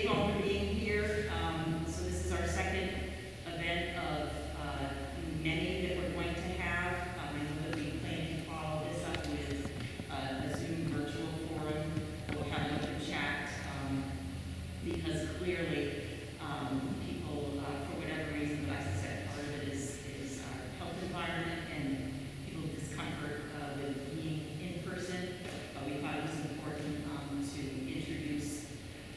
you all for being here. So this is our second event of many that we're going to have. I know that we plan to follow this up with a Zoom virtual forum. We'll have an open chat because clearly people, for whatever reason, but as I said, part of it is our health environment and people's discomfort with being in person. We thought it was important to introduce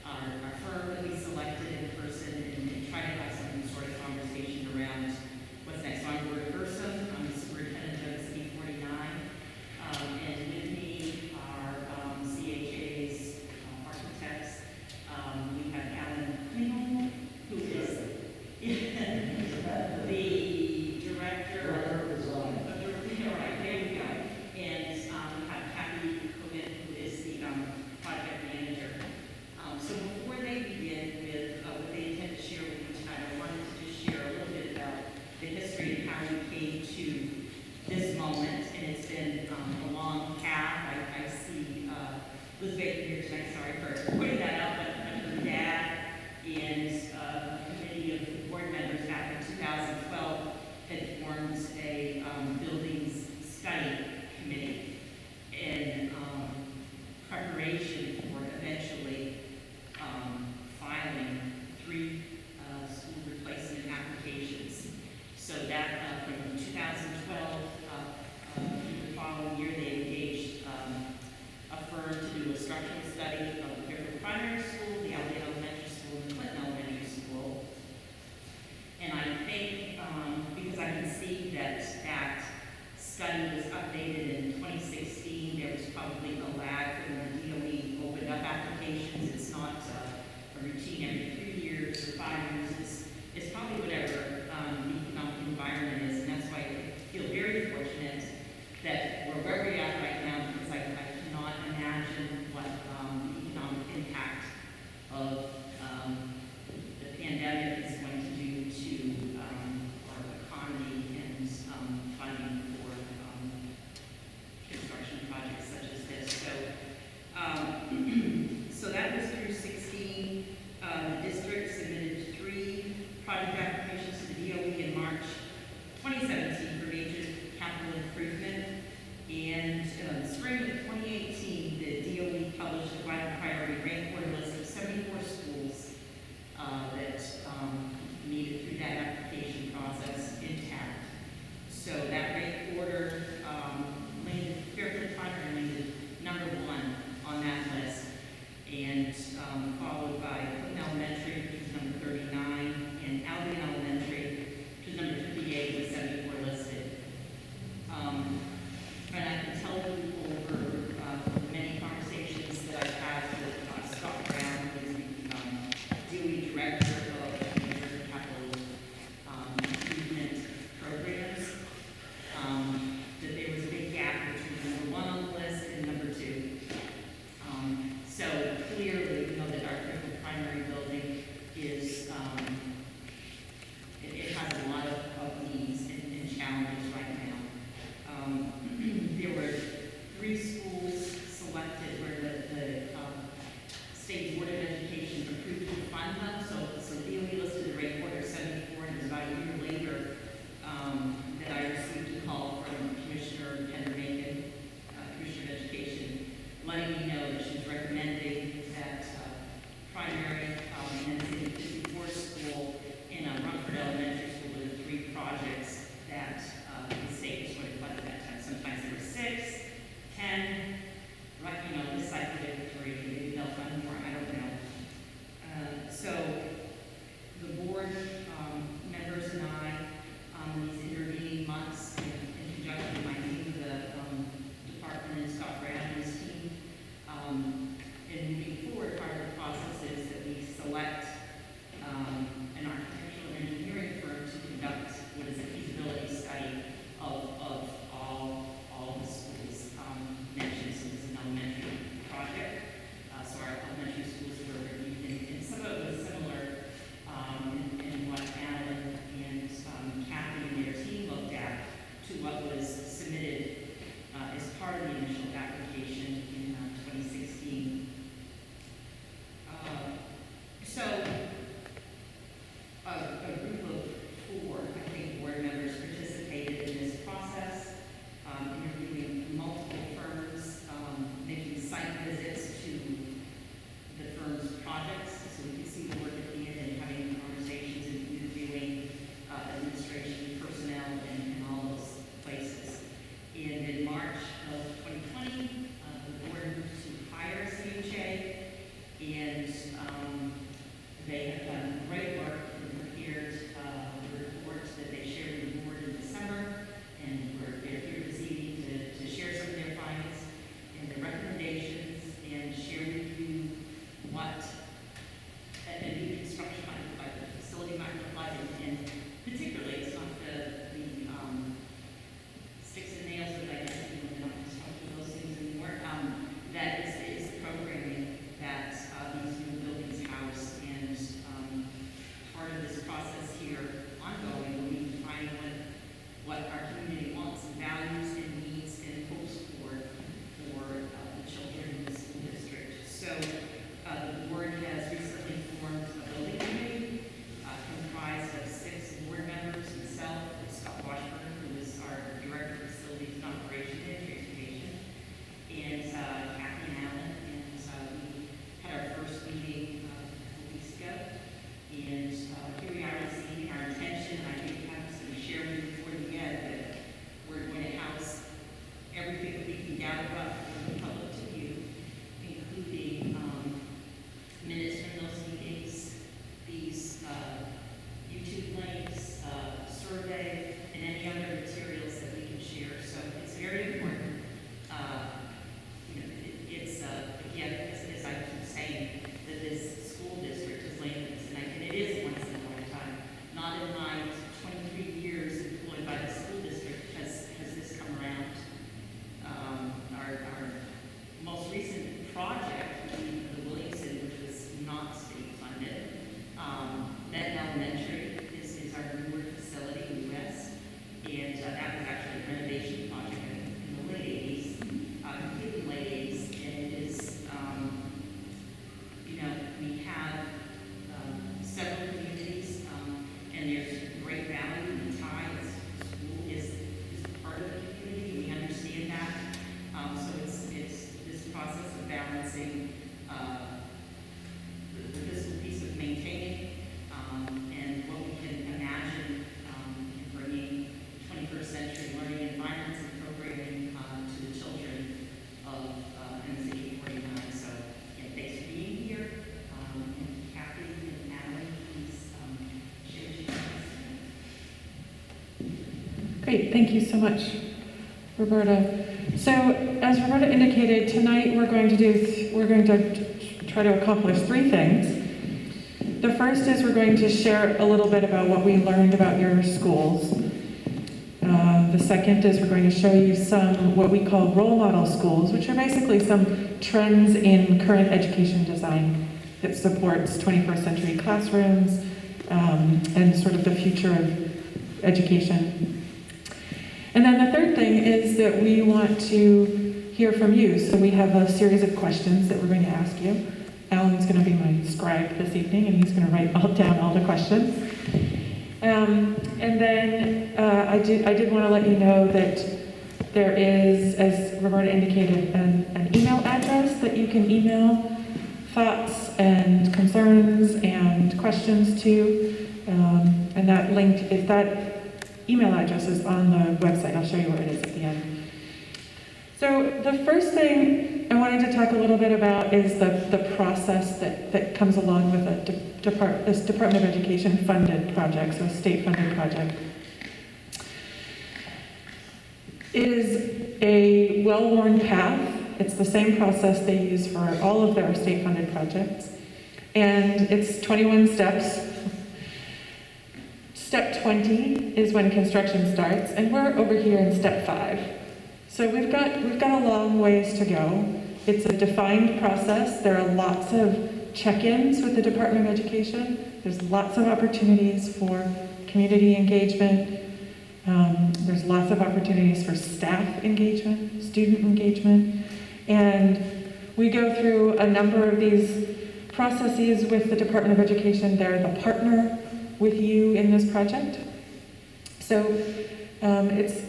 our firm that we selected in person and try to have some sort of conversation around what's next. So I'm Laura Gersom. I'm the superintendent of C49. And with me are CHA's architects. We have Alan Klingel, who is the director of design. Right, there we go. And have Kathy Cohen, who is the project manager. So before they begin with what they intend to share with you tonight, I wanted to just share a little bit about the history and how we came to this moment. And it's been a long path. I see Liz Baker here tonight. Sorry for pointing that out, but her dad and a committee of board members back in 2012 had formed a buildings study committee in preparation for eventually filing 3 school replacement applications. So that from 2012 the following year, they engaged a firm to do a structural study of the Fairfield Primary School, the Albion Elementary School, and the Clinton Elementary School. And I think because I can see that that study was updated in 2016, there was probably a lag from when DOE opened up applications. It's not a routine every 3 years or 5 years. It's probably whatever the economic environment is, and that's why I feel very fortunate that we're where we're at right now, because I cannot imagine what the economic impact of the pandemic is going to do to our economy and funding for construction projects such as this. So that was through 16. The district submitted 3 project applications to the DOE in March 2017 for major capital improvement. And in the spring of 2018, the DOE published a vital priority rank order list of 74 schools that made it through that application process intact. So that rank order landed, Fairfield Primary landed number 1 on that list, and followed by Clinton Elementary, which is number 39, and Albion Elementary, which is number 58 with 74 listed. And I can tell you over many conversations that I've had with Scott Brown, who is the DOE director of major capital improvement programs, that there was a big gap between number 1 on the list and number 2. So clearly, we know that our Fairfield Primary building is, it has a lot of needs and challenges right now. There were 3 schools selected where the State Board of Education approved to fund them. So DOE listed the rank order 74, and it was about a year later that I received a call from Commissioner Macon, Commissioner of Education, letting me know that she was recommending that primary and the 54 school in Rumford Elementary School were the 3 projects that the state was going to fund at that time. Sometimes there were 6, 10, right, this cycle there were 3, maybe they'll fund more, I don't know. So the board members and I, these intervening Great, thank you so much, Roberta. So, as Roberta indicated, tonight we're going to try to accomplish three things. The first is we're going to share a little bit about what we learned about your schools. The second is we're going to show you some what we call role model schools, which are basically some trends in current education design that supports 21st century classrooms and sort of the future of education. And then the third thing is that we want to hear from you. So we have a series of questions that we're going to ask you. Alan's going to be my scribe this evening, and he's going to write down all the questions. And then I did want to let you know that there is, as Roberta indicated, an email address that you can email thoughts and concerns and questions to. And that link, if that email address is on the website, I'll show you where it is at the end. So the first thing I wanted to talk a little bit about is the process that comes along with this Department of Education funded project, so a state funded project. It is a well-worn path. It's the same process they use for all of their state funded projects. And it's 21 steps. Step 20 is when construction starts, and we're over here in step 5. So we've got a long ways to go. It's a defined process. There are lots of check-ins with the Department of Education. There's lots of opportunities for community engagement. There's lots of opportunities for staff engagement, student engagement. And we go through a number of these processes with the Department of Education. They're the partner with you in this project. So it's,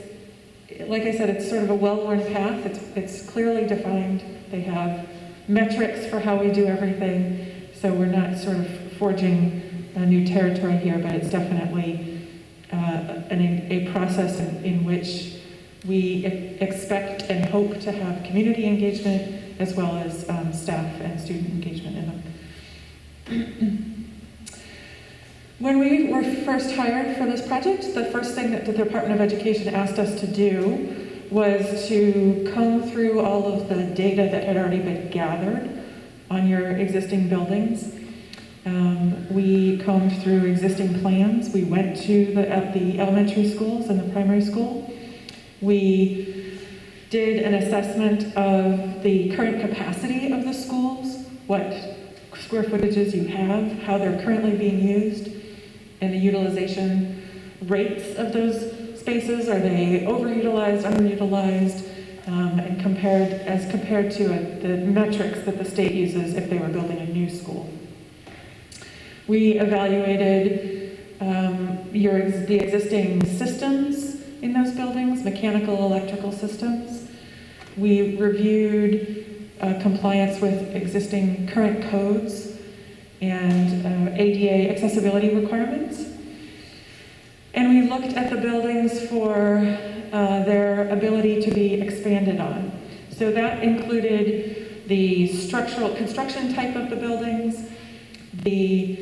like I said, it's sort of a well-worn path. It's clearly defined. They have metrics for how we do everything. So we're not sort of forging a new territory here, but it's definitely a process in which we expect and hope to have community engagement as well as staff and student engagement in them. When we were first hired for this project, the first thing that the Department of Education asked us to do was to comb through all of the data that had already been gathered on your existing buildings. We combed through existing plans. We went to the elementary schools and the primary school. We did an assessment of the current capacity of the schools, what square footages you have, how they're currently being used, and the utilization rates of those spaces. Are they overutilized, underutilized, and compared to the metrics that the state uses if they were building a new school. We evaluated the existing systems in those buildings, mechanical, electrical systems. We reviewed compliance with existing current codes and ADA accessibility requirements. And we looked at the buildings for their ability to be expanded on. So that included the structural construction type of the buildings, the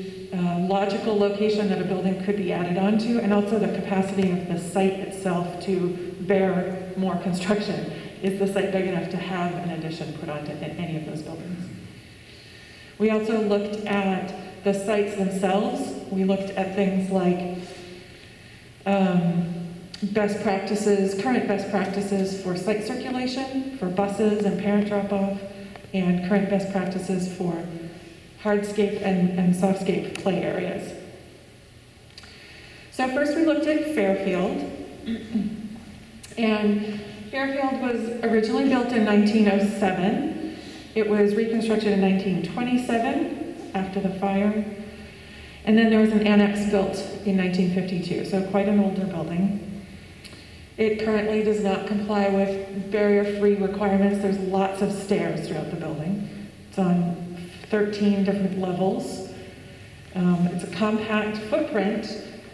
logical location that a building could be added onto, and also the capacity of the site itself to bear more construction. Is the site big enough to have an addition put onto any of those buildings? We also looked at the sites themselves. We looked at things like best practices, current best practices for site circulation, for buses and parent drop-off, and current best practices for hardscape and softscape play areas. So first we looked at Fairfield. And Fairfield was originally built in 1907. It was reconstructed in 1927 after the fire. And then there was an annex built in 1952, so quite an older building. It currently does not comply with barrier-free requirements. There's lots of stairs throughout the building. It's on 13 different levels. It's a compact footprint,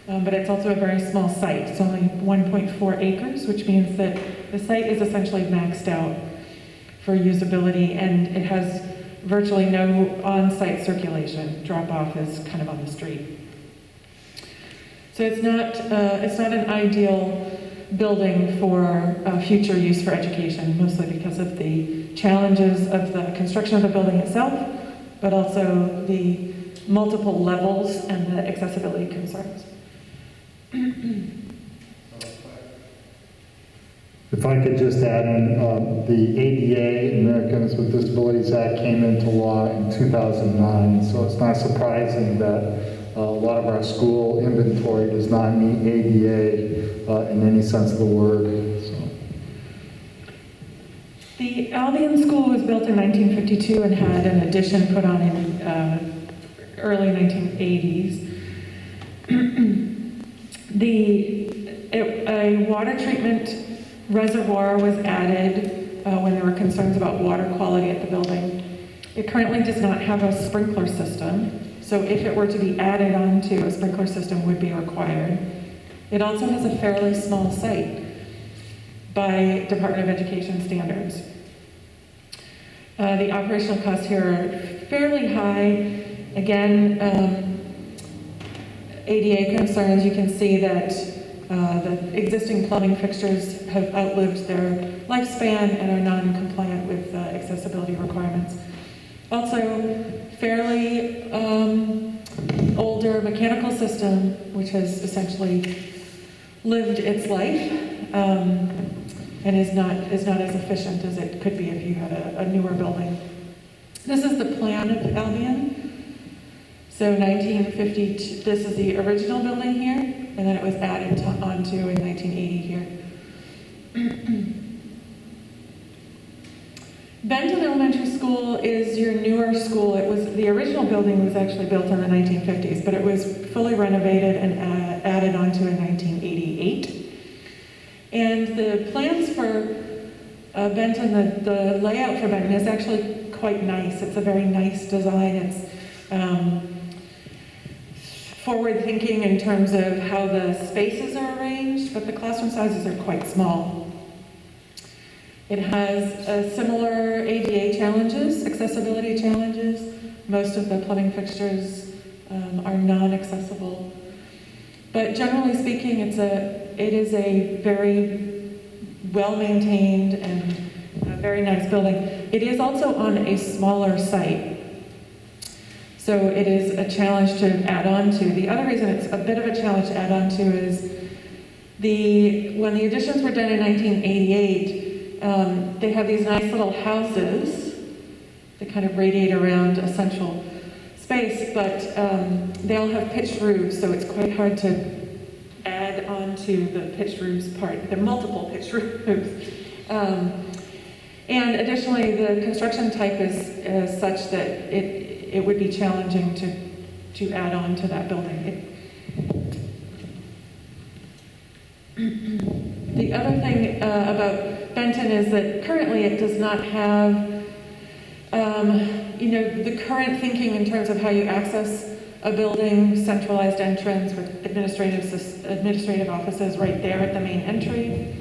but it's also a very small site. It's only 1.4 acres, which means that the site is essentially maxed out for usability, and it has virtually no on-site circulation. Drop-off is kind of on the street. So it's not an ideal building for future use for education, mostly because of the challenges of the construction of the building itself, but also the multiple levels and the accessibility concerns. If I could just add in, the ADA, Americans with Disabilities Act, came into law in 2009, so it's not surprising that a lot of our school inventory does not meet ADA in any sense of the word. So. The Albion School was built in 1952 and had an addition put on in early 1980s. A water treatment reservoir was added when there were concerns about water quality at the building. It currently does not have a sprinkler system, so if it were to be added onto, a sprinkler system would be required. It also has a fairly small site by Department of Education standards. The operational costs here are fairly high. Again, ADA concerns, you can see that the existing plumbing fixtures have outlived their lifespan and are non-compliant with accessibility requirements. Also, fairly older mechanical system, which has essentially lived its life and is not as efficient as it could be if you had a newer building. This is the plan of Albion. So 1950, this is the original building here, and then it was added onto in 1980 here. Benton Elementary School is your newer school. The original building was actually built in the 1950s, but it was fully renovated and added onto in 1988. And the plans for Benton, the layout for Benton is actually quite nice. It's a very nice design. It's forward-thinking in terms of how the spaces are arranged, but the classroom sizes are quite small. It has similar ADA challenges, accessibility challenges. Most of the plumbing fixtures are non-accessible. But generally speaking, it is a very well-maintained and very nice building. It is also on a smaller site. So it is a challenge to add on to. The other reason it's a bit of a challenge to add on to is when the additions were done in 1988, they have these nice little houses that kind of radiate around a central space, but they all have pitched roofs, so it's quite hard to add on to the pitched roofs part. There are multiple pitched roofs. And additionally, the construction type is such that it would be challenging to add on to that building. The other thing about Benton is that currently it does not have, the current thinking in terms of how you access a building, centralized entrance with administrative offices right there at the main entry.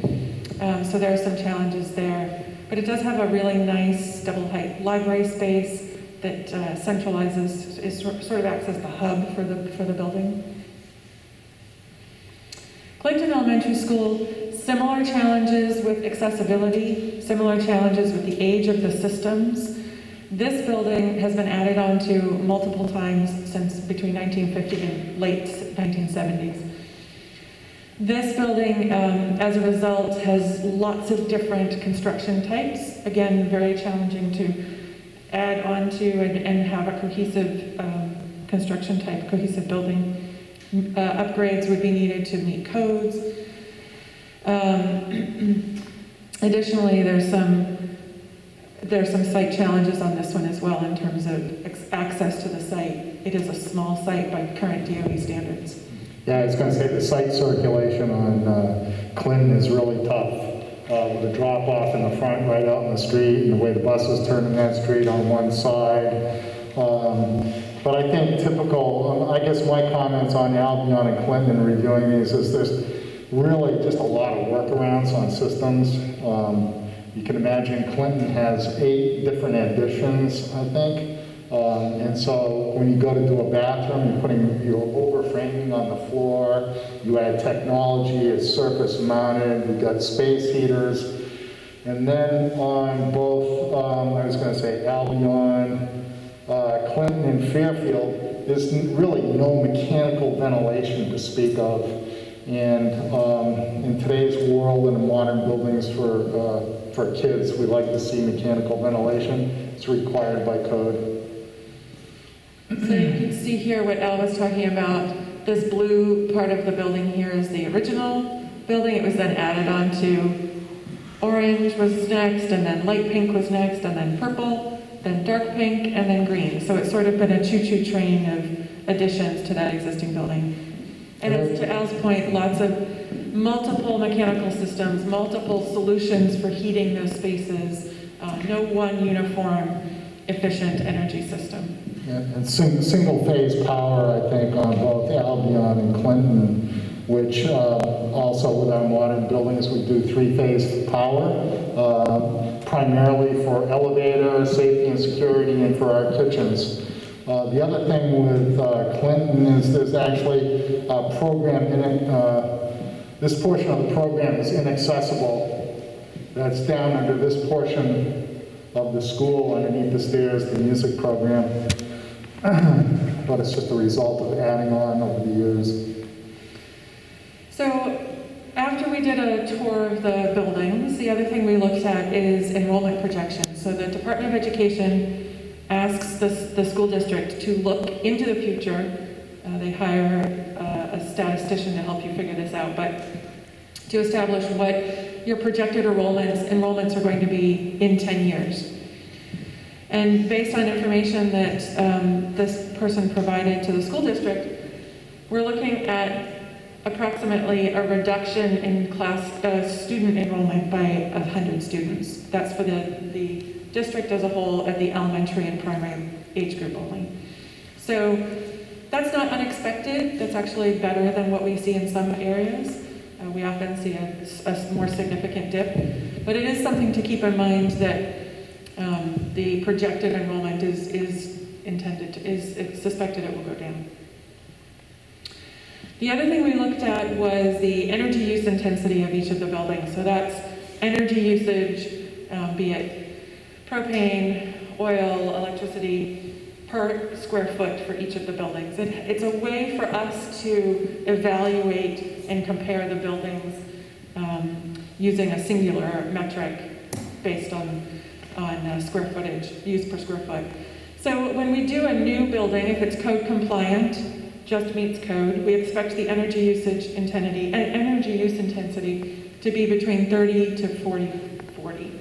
So there are some challenges there. But it does have a really nice double-height library space that centralizes, sort of acts as the hub for the building. Clinton Elementary School, similar challenges with accessibility, similar challenges with the age of the systems. This building has been added onto multiple times since between 1950 and late 1970s. This building, as a result, has lots of different construction types. Again, very challenging to add onto and have a cohesive construction type, cohesive building. Upgrades would be needed to meet codes. Additionally, there's some site challenges on this one as well in terms of access to the site. It is a small site by current DOE standards. Yeah, I was going to say the site circulation on Clinton is really tough. With the drop off in the front right out in the street and the way the buses turn in that street on one side. But I think typical, I guess my comments on Albion and Clinton reviewing these is there's really just a lot of workarounds on systems. You can imagine Clinton has 8 different additions, I think. And so when you go to do a bathroom, you're putting your overframing on the floor, you add technology, it's surface mounted, we've got space heaters. And then on both, I was going to say Albion, Clinton and Fairfield, there's really no mechanical ventilation to speak of. And in today's world and in modern buildings for kids, we like to see mechanical ventilation. It's required by code. So you can see here what Al was talking about. This blue part of the building here is the original building. It was then added on to orange was next, and then light pink was next, and then purple, then dark pink, and then green. So it's sort of been a choo-choo train of additions to that existing building. And as to Al's point, lots of multiple mechanical systems, multiple solutions for heating those spaces, no one uniform, efficient energy system. Yeah, and single-phase power, I think, on both Albion and Clinton, which also with our modern buildings, we do three-phase power, primarily for elevator, safety and security, and for our kitchens. The other thing with Clinton is there's actually a program in it. This portion of the program is inaccessible. That's down under this portion of the school, underneath the stairs, the music program. But it's just a result of adding on over the years. So after we did a tour of the buildings, the other thing we looked at is enrollment projection. So the Department of Education asks the school district to look into the future. They hire a statistician to help you figure this out, but to establish what your projected enrollments are going to be in 10 years. And based on information that this person provided to the school district, we're looking at approximately a reduction in student enrollment by 100 students. That's for the district as a whole at the elementary and primary age group only. So that's not unexpected. That's actually better than what we see in some areas. We often see a more significant dip, but it is something to keep in mind that the projected enrollment is suspected it will go down. The other thing we looked at was the energy use intensity of each of the buildings. So that's energy usage, be it propane, oil, electricity, per square foot for each of the buildings. It's a way for us to evaluate and compare the buildings using a singular metric based on square footage, use per square foot. So when we do a new building, if it's code compliant, just meets code, we expect the energy use intensity to be between 30 to 40.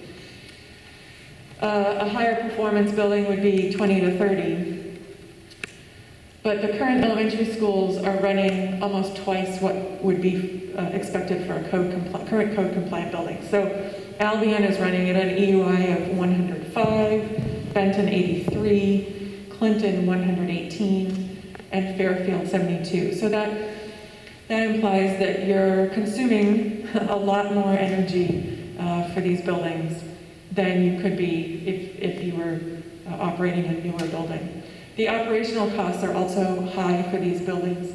A higher performance building would be 20 to 30. But the current elementary schools are running almost twice what would be expected for a current code compliant building. So Albion is running at an EUI of 105, Benton 83, Clinton 118, and Fairfield 72. So that implies that you're consuming a lot more energy for these buildings than you could be if you were operating a newer building. The operational costs are also high for these buildings.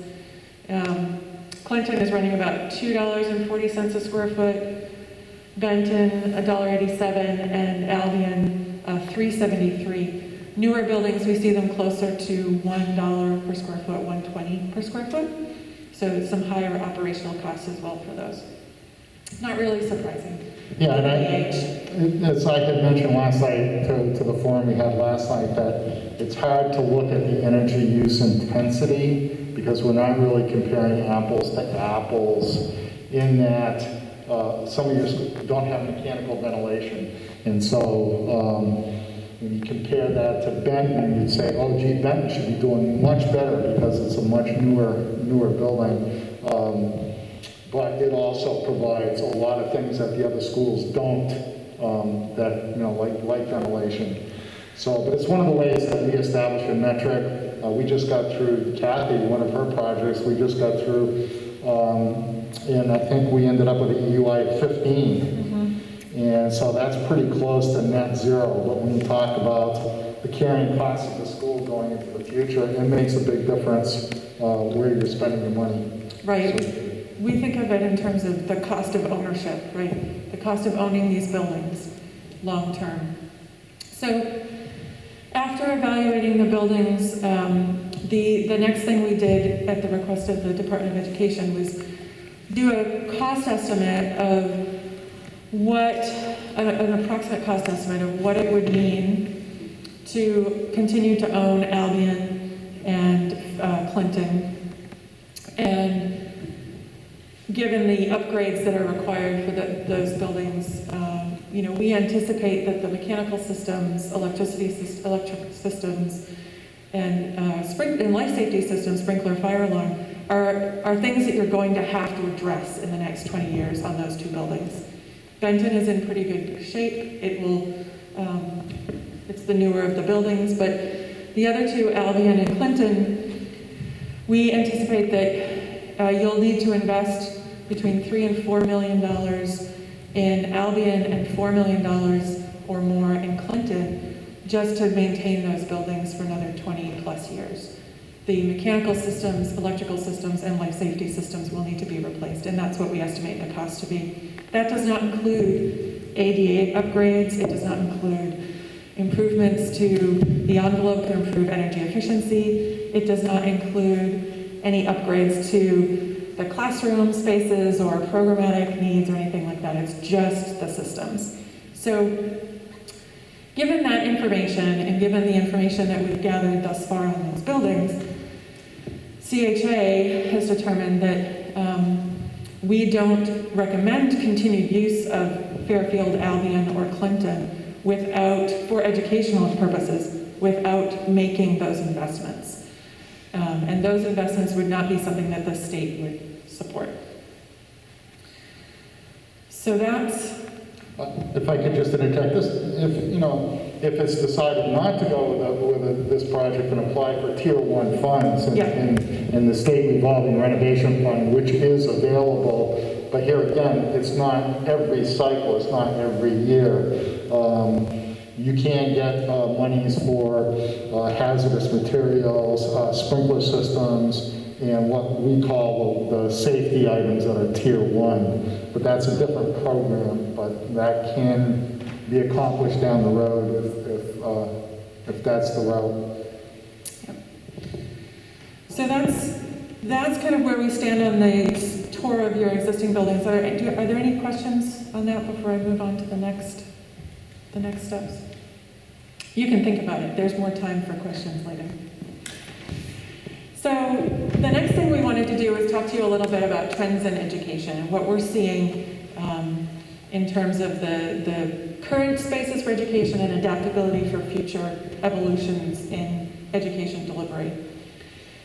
Clinton is running about $2.40 a square foot, Benton $1.87, and Albion $3.73. Newer buildings, we see them closer to $1 per square foot, $1.20 per square foot. So some higher operational costs as well for those. Not really surprising. Yeah, and as I had mentioned last night to the forum we had last night, that it's hard to look at the energy use intensity because we're not really comparing apples to apples in that some of your schools don't have mechanical ventilation. And so when you compare that to Benton, you'd say, oh gee, Benton should be doing much better because it's a much newer building. But it also provides a lot of things that the other schools don't, like ventilation. So, but it's one of the ways that we establish a metric. We just got through, Kathy, one of her projects, we just got through, and I think we ended up with an EUI of 15. Mm-hmm. And so that's pretty close to net zero. But when you talk about the carrying costs of the school going into the future. It makes a big difference where you're spending your money. Right. So, We think of it in terms of the cost of ownership, right? The cost of owning these buildings long term. So after evaluating the buildings, the next thing we did at the request of the Department of Education was do a cost estimate of an approximate cost estimate of what it would mean to continue to own Albion and Clinton. And given the upgrades that are required for those buildings, we anticipate that the mechanical systems, electric systems, and life safety systems, sprinkler, fire alarm, are things that you're going to have to address in the next 20 years on those two buildings. Benton is in pretty good shape. It's the newer of the buildings, but the other two, Albion and Clinton, we anticipate that you'll need to invest between $3 and $4 million in Albion and $4 million or more in Clinton just to maintain those buildings for another 20 plus years. The mechanical systems, electrical systems, and life safety systems will need to be replaced, and that's what we estimate the cost to be. That does not include ADA upgrades. It does not include improvements to the envelope to improve energy efficiency. It does not include any upgrades to the classroom spaces or programmatic needs or anything like that. It's just the systems. So given that information and given the information that we've gathered thus far on those buildings, CHA has determined that we don't recommend continued use of Fairfield, Albion, or Clinton for educational purposes, without making those investments. And those investments would not be something that the state would support. So that's... If I could just interject this, if it's decided not to go with this project and apply for Tier 1 funds in the state revolving renovation fund, which is available, but here again, it's not every cycle, it's not every year. You can get monies for hazardous materials, sprinkler systems, and what we call the safety items that are Tier 1. But that's a different program, but that can be accomplished down the road if that's the route. Yep. So that's kind of where we stand on the tour of your existing buildings. Are there any questions on that before I move on to the next steps? You can think about it. There's more time for questions later. So the next thing we wanted to do is talk to you a little bit about trends in education and what we're seeing in terms of the current spaces for education and adaptability for future evolutions in education delivery.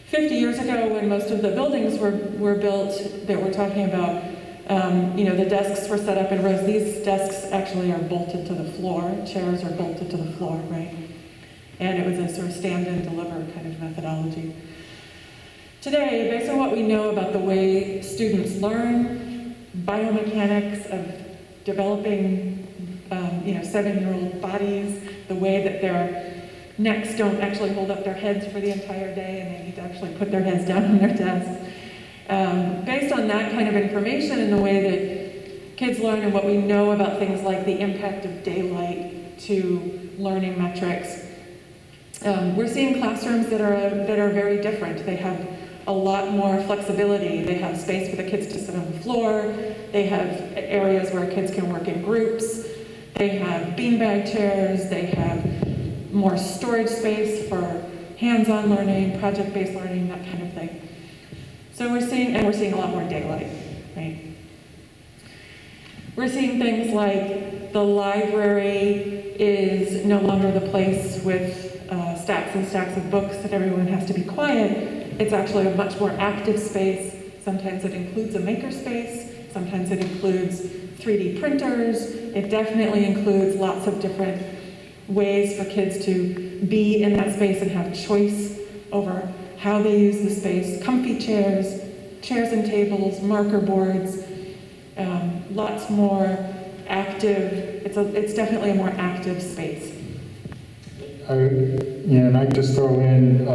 50 years ago, when most of the buildings were built that we're talking about, the desks were set up in rows. These desks actually are bolted to the floor. Chairs are bolted to the floor, right? And it was a sort of stand and deliver kind of methodology. Today, based on what we know about the way students learn, biomechanics of developing, 7-year-old bodies, the way that their necks don't actually hold up their heads for the entire day and they need to actually put their heads down on their desks. Based on that kind of information and the way that kids learn and what we know about things like the impact of daylight to learning metrics, we're seeing classrooms that are very different. They have a lot more flexibility. They have space for the kids to sit on the floor. They have areas where kids can work in groups. They have beanbag chairs. They have more storage space for hands-on learning, project-based learning, that kind of thing. So we're seeing a lot more daylight, right? We're seeing things like the library is no longer the place with stacks and stacks of books that everyone has to be quiet. It's actually a much more active space. Sometimes it includes a maker space. Sometimes it includes 3D printers. It definitely includes lots of different ways for kids to be in that space and have choice over how they use the space. Comfy chairs, chairs and tables, marker boards, lots more active. It's definitely a more active space. And I just throw in,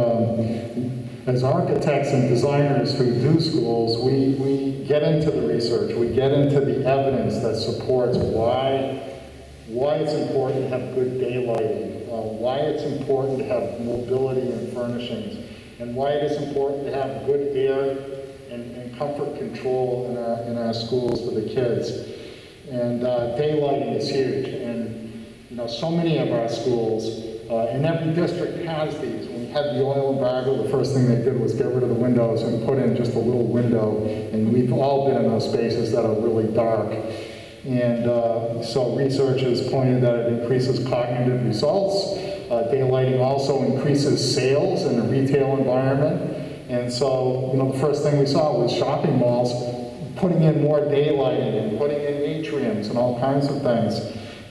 as architects and designers who do schools, we get into the research, we get into the evidence that supports why it's important to have good daylighting, why it's important to have mobility and furnishings, and why it is important to have good air and comfort control in our schools for the kids. And daylighting is huge. And so many of our schools, and every district has these. When we had the oil embargo, the first thing they did was get rid of the windows and put in just a little window. And we've all been in those spaces that are really dark. And so research has pointed that it increases cognitive results. Daylighting also increases sales in the retail environment. And so, the first thing we saw was shopping malls putting in more daylighting and putting in atriums and all kinds of things.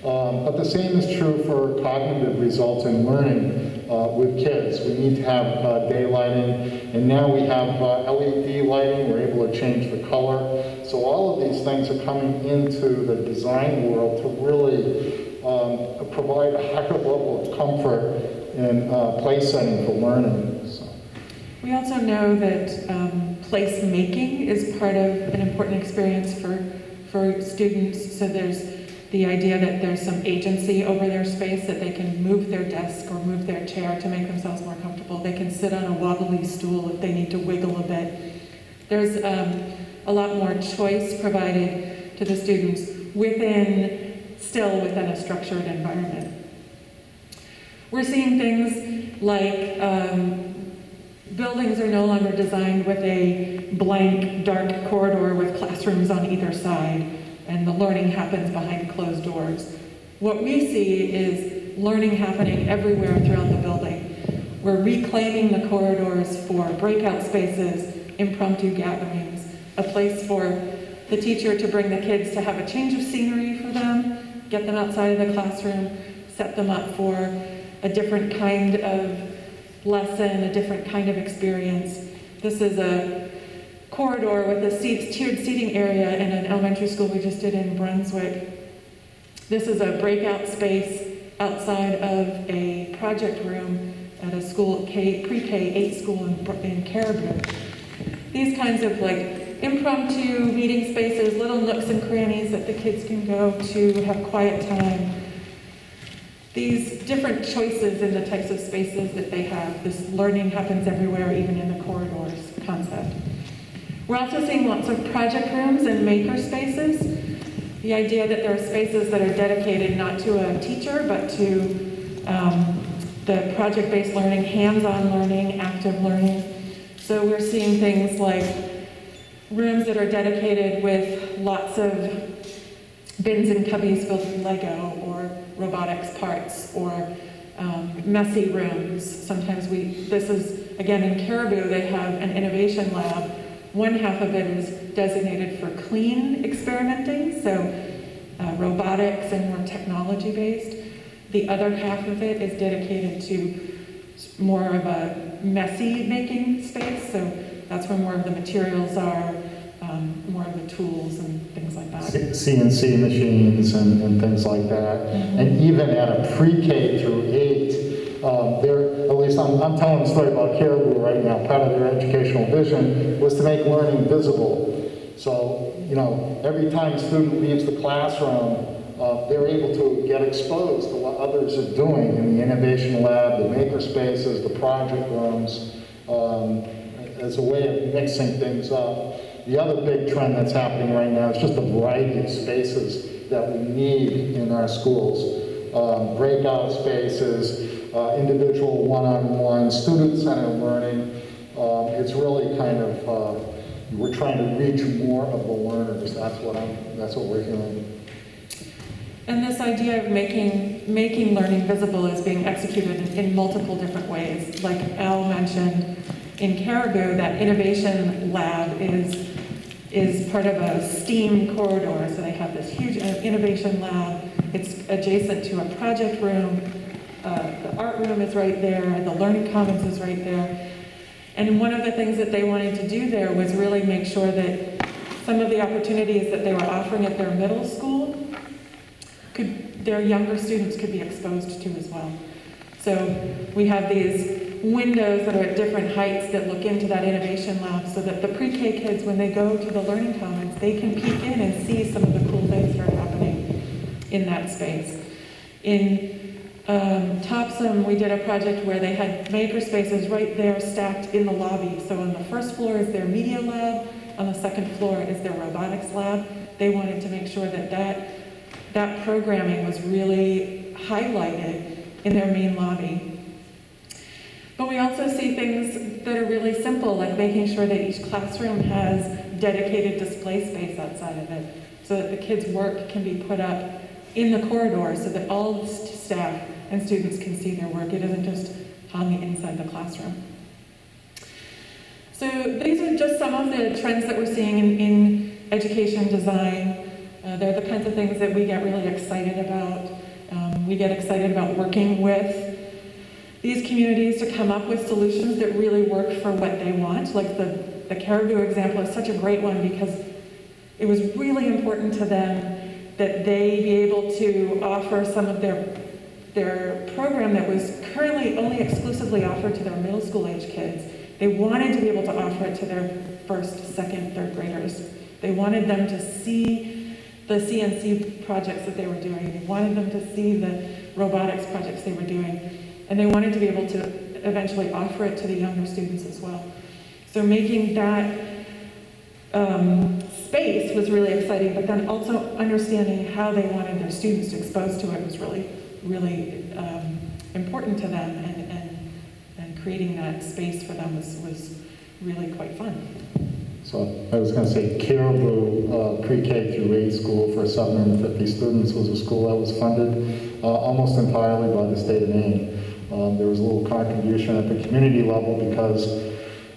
But the same is true for cognitive results in learning with kids. We need to have daylighting, and now we have LED lighting. We're able to change the color. So all of these things are coming into the design world to really provide a higher level of comfort in place setting for learning. So. We also know that placemaking is part of an important experience for students. So there's the idea that there's some agency over their space, that they can move their desk or move their chair to make themselves more comfortable. They can sit on a wobbly stool if they need to wiggle a bit. There's a lot more choice provided to the students still within a structured environment. We're seeing things like buildings are no longer designed with a blank, dark corridor with classrooms on either side, and the learning happens behind closed doors. What we see is learning happening everywhere throughout the building. We're reclaiming the corridors for breakout spaces, impromptu gatherings, a place for the teacher to bring the kids to have a change of scenery for them, get them outside of the classroom, set them up for a different kind of lesson, a different kind of experience. This is a corridor with a tiered seating area in an elementary school we just did in Brunswick. This is a breakout space outside of a project room at a school, pre-K 8 school in Caribou. These kinds of impromptu meeting spaces, little nooks and crannies that the kids can go to have quiet time. These different choices in the types of spaces that they have. This learning happens everywhere, even in the corridors concept. We're also seeing lots of project rooms and maker spaces. The idea that there are spaces that are dedicated not to a teacher, but to the project-based learning, hands-on learning, active learning. So we're seeing things like rooms that are dedicated with lots of bins and cubbies filled with Lego or robotics parts, or messy rooms. Sometimes this is, again, in Caribou, they have an innovation lab. One half of it is designated for clean experimenting, so robotics and more technology-based. The other half of it is dedicated to more of a messy making space, so that's where more of the materials are, more of the tools and things like that. CNC machines and things like that. Mm-hmm. And even at a pre-K through 8, at least I'm telling a story about Caribou right now. Part of their educational vision was to make learning visible. So, every time a student leaves the classroom, they're able to get exposed to what others are doing in the innovation lab, the maker spaces, the project rooms, as a way of mixing things up. The other big trend that's happening right now is just the variety of spaces that we need in our schools. Breakout spaces, individual one-on-one, student-centered learning. It's really kind of, we're trying to reach more of the learners. That's what we're hearing. And this idea of making learning visible is being executed in multiple different ways. Like Al mentioned, in Caribou, that innovation lab is part of a STEAM corridor. So they have this huge innovation lab. It's adjacent to a project room. The art room is right there. The learning commons is right there. And one of the things that they wanted to do there was really make sure that some of the opportunities that they were offering at their middle school, their younger students could be exposed to as well. So we have these windows that are at different heights that look into that innovation lab so that the pre-K kids, when they go to the Learning Commons, they can peek in and see some of the cool things that are happening in that space. In Topsom, we did a project where they had maker spaces right there stacked in the lobby. So on the first floor is their media lab, on the second floor is their robotics lab. They wanted to make sure that that programming was really highlighted in their main lobby. But we also see things that are really simple, like making sure that each classroom has dedicated display space outside of it, so that the kids' work can be put up in the corridor so that all staff and students can see their work. It isn't just hung inside the classroom. So these are just some of the trends that we're seeing in education design. They're the kinds of things that we get really excited about. We get excited about working with these communities to come up with solutions that really work for what they want. Like the Caribou example is such a great one because it was really important to them that they be able to offer some of their program that was currently only exclusively offered to their middle school age kids. They wanted to be able to offer it to their first, second, third graders. They wanted them to see the CNC projects that they were doing. They wanted them to see the robotics projects they were doing. And they wanted to be able to eventually offer it to the younger students as well. So making that space was really exciting, but then also understanding how they wanted their students exposed to it was really, really important to them, and creating that space for them was really quite fun. So I was going to say Caribou pre-K through 8 school for 750 students was a school that was funded almost entirely by the state of Maine. There was a little contribution at the community level because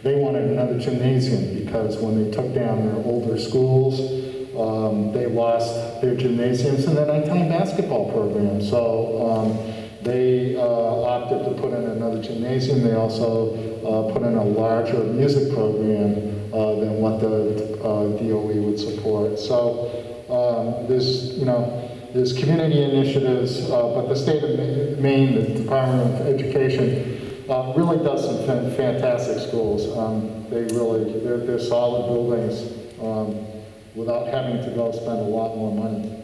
they wanted another gymnasium, because when they took down their older schools, they lost their gymnasiums and their nighttime basketball program. So they opted to put in another gymnasium. They also put in a larger music program than what the DOE would support. So there's community initiatives, but the state of Maine, the Department of Education, really does some fantastic schools. They're solid buildings without having to go spend a lot more money.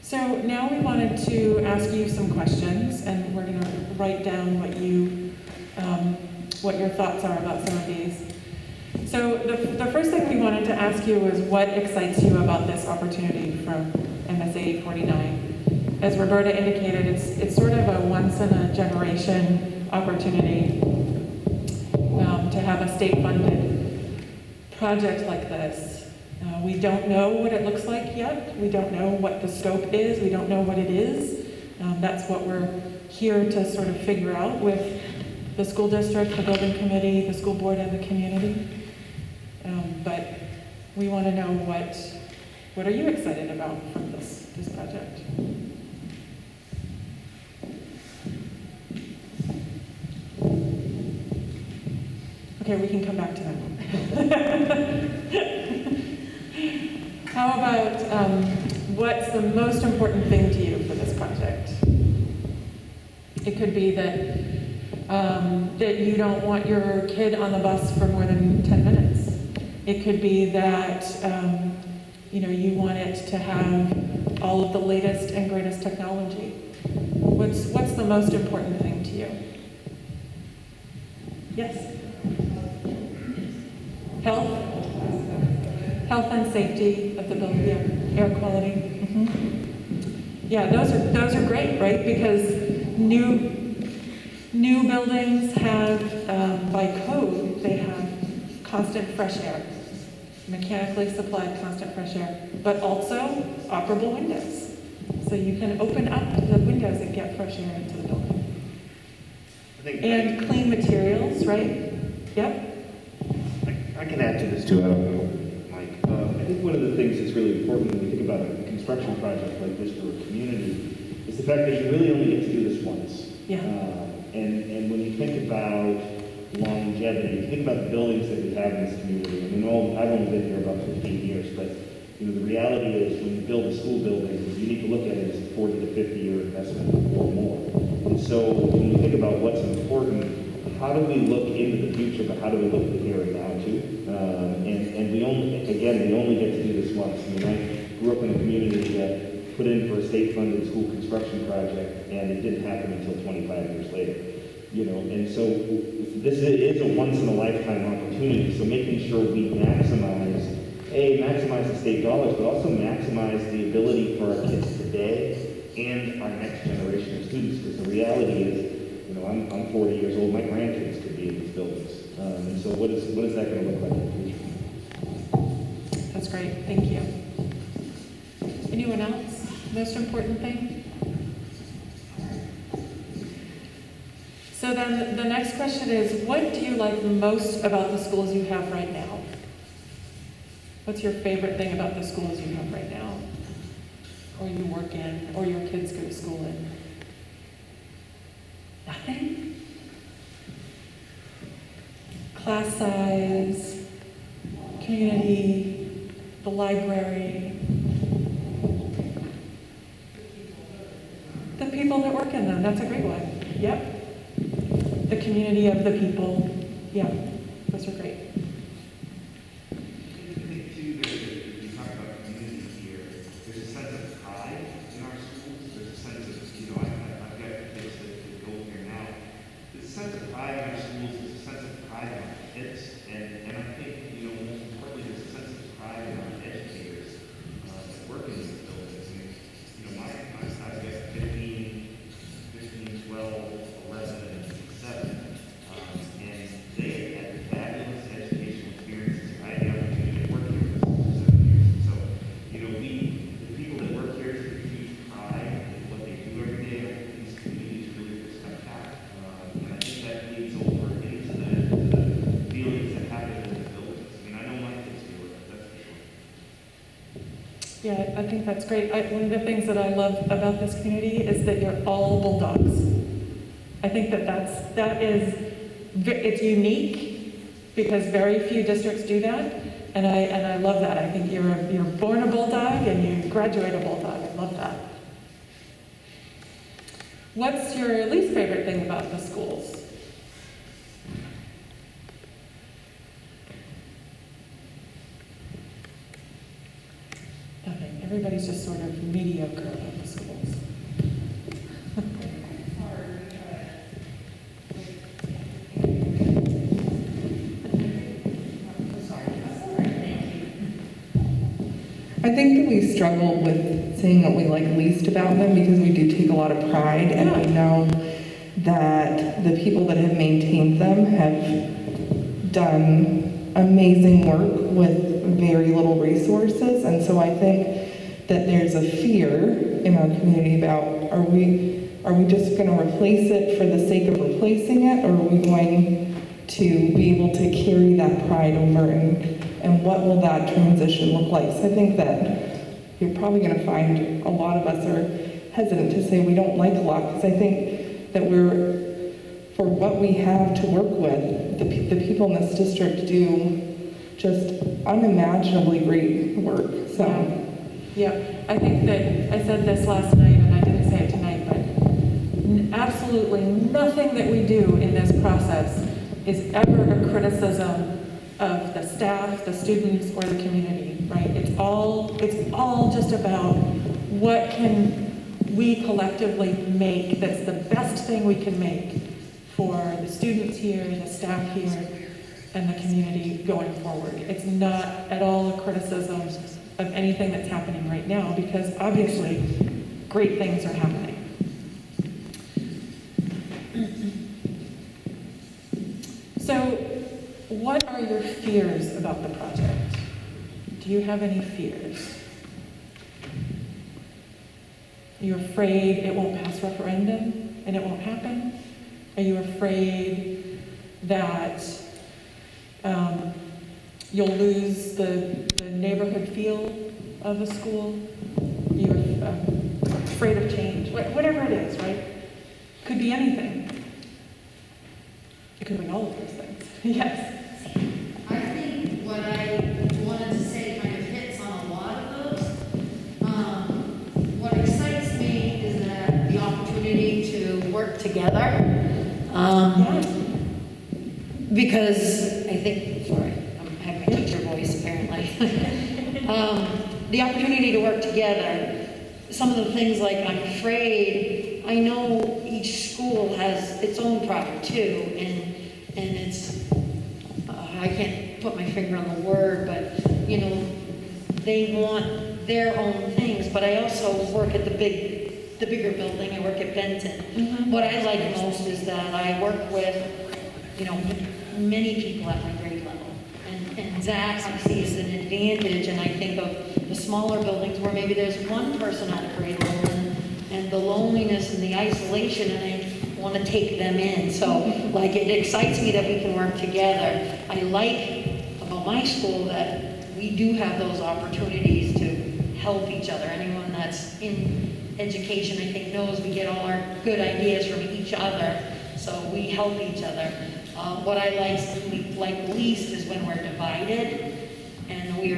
So now we wanted to ask you some questions, and we're going to write down what your thoughts are about some of these. So the first thing we wanted to ask you was what excites you about this opportunity from MSAD 49. As Roberta indicated, it's sort of a once-in-a-generation opportunity to have a state-funded project like this. We don't know what it looks like yet. We don't know what the scope is. We don't know what it is. That's what we're here to sort of figure out with the school district, the building committee, the school board, and the community. But we want to know what are you excited about from this project? Okay, we can come back to that. How about what's the most important thing to you for this project? It could be that you don't want your kid on the bus for more than 10 minutes. It could be that you want it to have all of the latest and greatest technology. What's the most important thing to you? Yes? Health and safety of the building, yeah. Air quality. Mm-hmm. Yeah, those are great, right? Because new buildings have, by code, they have constant fresh air, mechanically supplied constant fresh air, but also operable windows. So you can open up the windows and get fresh air into the building. And clean materials, right? Yep. I can add to this too, I don't know, Mike. I think one of the things that's really important when we think about a construction project like this for a community is the fact that you really only get to do this once. Yeah. And when you think about longevity, you think about the buildings that we have in this community. I mean, I've only been here about 15 years, but the reality is when you build a school building, you need to look at it as a 40 to 50-year investment or more. And so when we think about what's important, how do we look into the future, but how do we look at the here and now too? And we only get to do this once. I mean, I grew up in a community that put in for a state-funded school construction project, and it didn't happen until 25 years later. And so this is a once-in-a-lifetime opportunity. So making sure we maximize the state dollars, but also maximize the ability for our kids today and our next generation of students. Because the reality is, I'm 40 years old. My grandkids could be in these buildings. And so what is that going to look like in the future? That's great, thank you. Anyone else? Most important thing? So then the next question is, what do you like most about the schools you have right now? What's your favorite thing about the schools you have right now? Or you work in, or your kids go to school in? Nothing? Class size, community, the library, the people that work in them, that's a great one. Yep. The community of the people, yeah, those are great. I think too that when you talk about community here, there's a sense of pride in our schools. There's a sense of, I've got kids that go here now. There's a sense of pride in our schools. There's a sense of pride in our kids, and I think most importantly, there's a sense of pride in our educators that work in these buildings. And my son's got 15, 12, 11, and 7. And they had fabulous educational experiences. I had the opportunity to work here for 7 years. So, the people that work here take a huge pride in what they do every day. I think these communities really respect that. And I think that leads over into the feelings that happen in the buildings. I know my kids feel it, that's for sure. Yeah, I think that's great. One of the things that I love about this community is that you're all bulldogs. I think it's unique because very few districts do that, and I love that. I think you're born a bulldog and you graduate a bulldog. I love that. What's your least favorite thing about the schools? Nothing. Everybody's just sort of mediocre about the schools. I think that we struggle with saying what we like least about them because we do take a lot of pride, and we know that the people that have maintained them have done amazing work with very little resources. And so I think that there's a fear in our community about, are we just going to replace it for the sake of replacing it, or are we going to be able to carry that pride over, and what will that transition look like? So I think that you're probably going to find a lot of us are hesitant to say we don't like a lot, because I think that for what we have to work with, the people in this district do just unimaginably great work. So, yeah, I think that I said this last night, and I didn't say it tonight, but absolutely nothing that we do in this process is ever a criticism of the staff, the students, or the community, right? It's all just about what can we collectively make that's the best thing we can make for the students here, the staff here, and the community going forward. It's not at all a criticism of anything that's happening right now, because obviously great things are happening. So, what are your fears about the project? Do you have any fears? Are you afraid it won't pass referendum and it won't happen? Are you afraid that you'll lose the neighborhood feel of the school? Are you afraid of change? Whatever it is, right? Could be anything. It could be all of those things. Yes. I think what I wanted to say kind of hits on a lot of together. Because I think, sorry, I have my teacher voice apparently. The opportunity to work together, some of the things like I'm afraid, I know each school has its own problem too, and it's, I can't put my finger on the word, but, you know, they want their own things, but I also work at the bigger building, I work at Benton. What I like most is that I work with, you know, many people at my grade level. And Zach sees an advantage, and I think of the smaller buildings where maybe there's one person at a grade level, and the loneliness and the isolation, and I want to take them in. So, like, it excites me that we can work together. I like about my school that we do have those opportunities to help each other. Anyone that's in education, I think, knows we get all our good ideas from each other, so we help each other. What I like least is when we're divided and we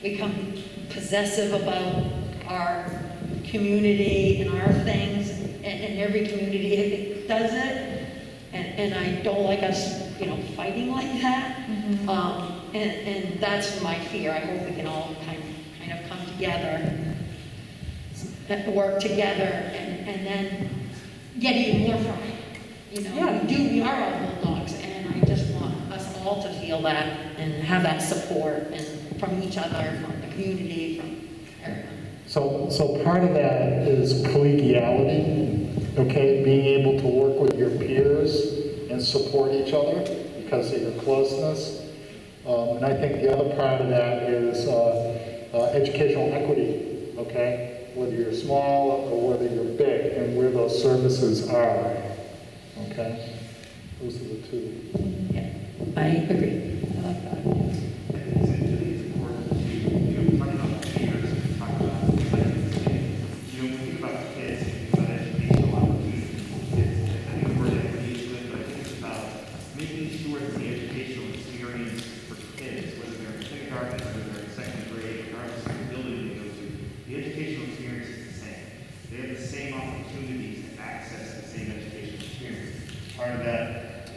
become possessive about our community and our things, and every community does it, and I don't like us, you know, fighting like that. And that's my fear. I hope we can all kind of come together, work together, and then get even more from it. You know, we are all bulldogs, and I just want us all to feel that and have that support, and from each other, from the community, from everyone. So part of that is collegiality, okay? Being able to work with your peers and support each other because of your closeness. And I think the other part of that is educational equity, okay? Whether you're small or whether you're big, and where those services are. Okay, those are the two. Yeah, I agree. I like that. It's important to, you know, talk about peers, talk about you know, when you think about kids, you think about educational opportunities for kids. I think the word equity is good, but I think about making sure that the educational experience for kids, whether they're in kindergarten, whether they're in second grade, regardless of the building they go to, the educational experience is the same. They have the same opportunities to access the same educational experience.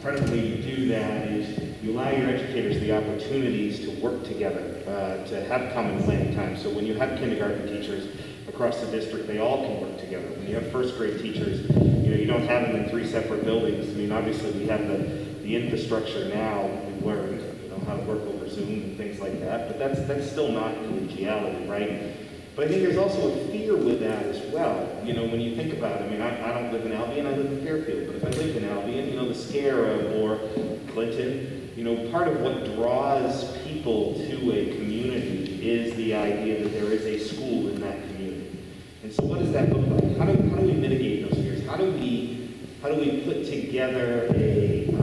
Part of the way you do that is you allow your educators the opportunities to work together, to have common planning time. So when you have kindergarten teachers across the district, they all can work together. When you have first grade teachers, you know, you don't have them in 3 separate buildings. I mean, obviously we have the infrastructure now. We've learned, you know, how to work over Zoom and things like that, but that's still not collegiality, right? But I think there's also a fear with that as well. You know, when you think about it, I mean, I don't live in Albion, I live in Fairfield, but if I lived in Albion, you know, the scare of, or Clinton, you know, part of what draws people to a community is the idea that there is a school in that community. And so what does that look like? How do we mitigate those fears? How do we put together I mean,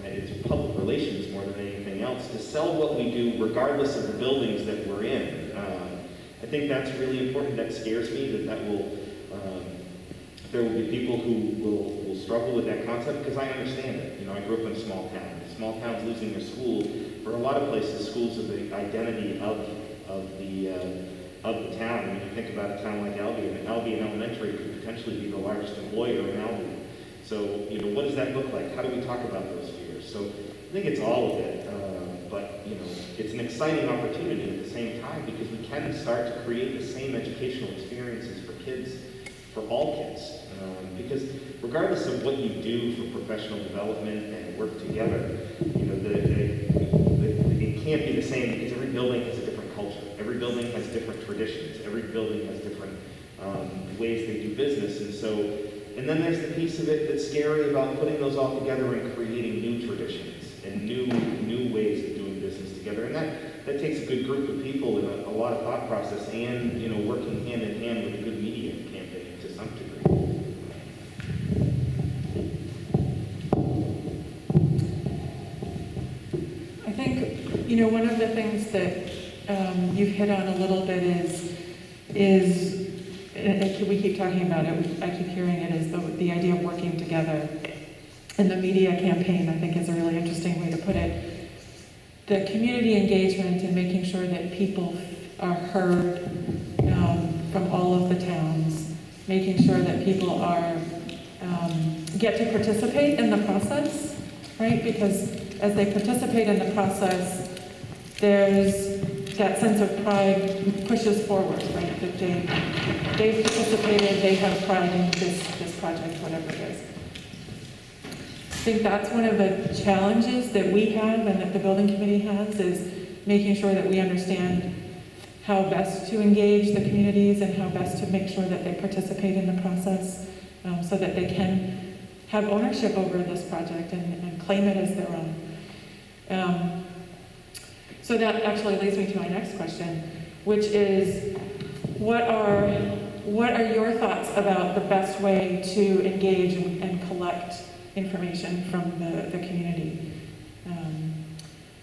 it's public relations more than anything else, to sell what we do regardless of the buildings that we're in? I think that's really important. That scares me, that will, there will be people who will struggle with that concept, because I understand it. You know, I grew up in a small town. Small towns losing their school, for a lot of places, schools are the identity of the town. When you think about a town like Albion Elementary could potentially be the largest employer in Albion. So, you know, what does that look like? How do we talk about those fears? So I think it's all of it. But, you know, it's an exciting opportunity at the same time, because we can start to create the same educational experiences for kids, for all kids. Because regardless of what you do for professional development and work together, you know, it can't be the same, because every building has a different culture. Every building has different traditions. Every building has different ways they do business. And then there's the piece of it that's scary about putting those all together and creating new traditions and new ways of doing business together. And that takes a good group of people and a lot of thought process, and, you know, working hand in hand with a good media campaign to some degree. I think, you know, one of the things that you've hit on a little bit is we keep talking about it, I keep hearing it, is the idea of working together. And the media campaign, I think, is a really interesting way to put it. The community engagement and making sure that people are heard from all of the towns, making sure that people are get to participate in the process, right? Because as they participate in the process, there's that sense of pride pushes forward, right? That they've participated, they have pride in this project, whatever it is. I think that's one of the challenges that we have and that the building committee has, is making sure that we understand how best to engage the communities and how best to make sure that they participate in the process, so that they can have ownership over this project and claim it as their own. So that actually leads me to my next question, which is, what are your thoughts about the best way to engage and collect information from the community?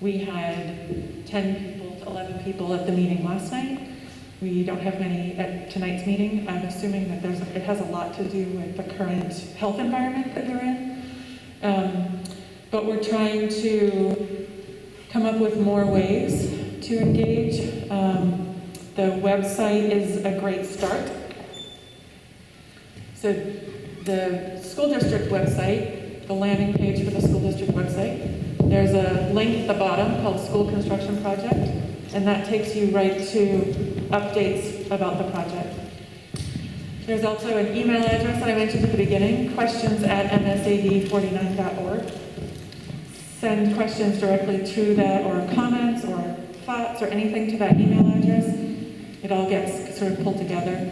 We had 10 people to 11 people at the meeting last night. We don't have many at tonight's meeting. I'm assuming that it has a lot to do with the current health environment that we're in. But we're trying to come up with more ways to engage. The website is a great start. So the school district website, the landing page for the school district website, there's a link at the bottom called School Construction Project, and that takes you right to updates about the project. There's also an email address that I mentioned at the beginning, questions@msad49.org. Send questions directly to that, or comments or thoughts or anything to that email address. It all gets sort of pulled together.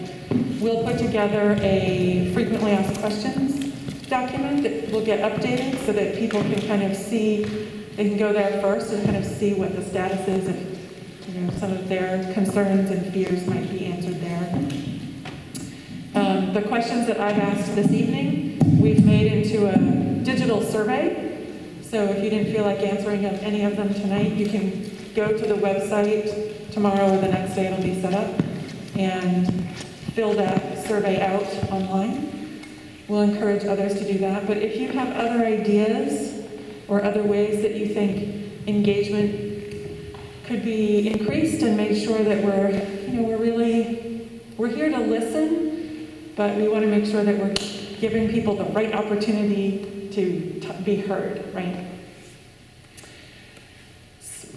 We'll put together a frequently asked questions document that will get updated so that people can kind of see, they can go there first and kind of see what the status is, if some of their concerns and fears might be answered there. The questions that I've asked this evening, we've made into a digital survey. So if you didn't feel like answering any of them tonight, you can go to the website tomorrow or the next day, it'll be set up, and fill that survey out online. We'll encourage others to do that. But if you have other ideas or other ways that you think engagement could be increased and make sure that we're here to listen, but we want to make sure that we're giving people the right opportunity to be heard, right?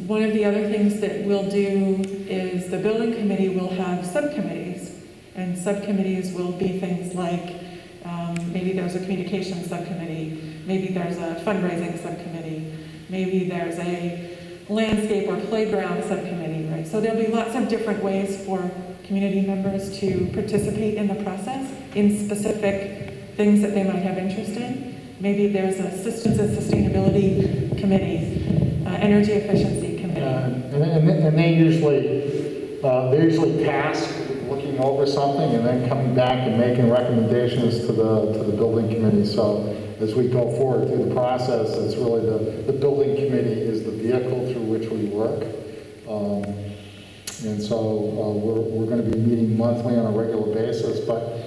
One of the other things that we'll do is the building committee will have subcommittees, and subcommittees will be things like maybe there's a communications subcommittee, maybe there's a fundraising subcommittee, maybe there's a landscape or playground subcommittee, right? So there'll be lots of different ways for community members to participate in the process in specific things that they might have interest in. Maybe there's a systems and sustainability committee, energy efficiency committee. And they're usually tasked with looking over something and then coming back and making recommendations to the building committee. So as we go forward through the process, it's really the building committee is the vehicle through which we work. And so we're going to be meeting monthly on a regular basis. But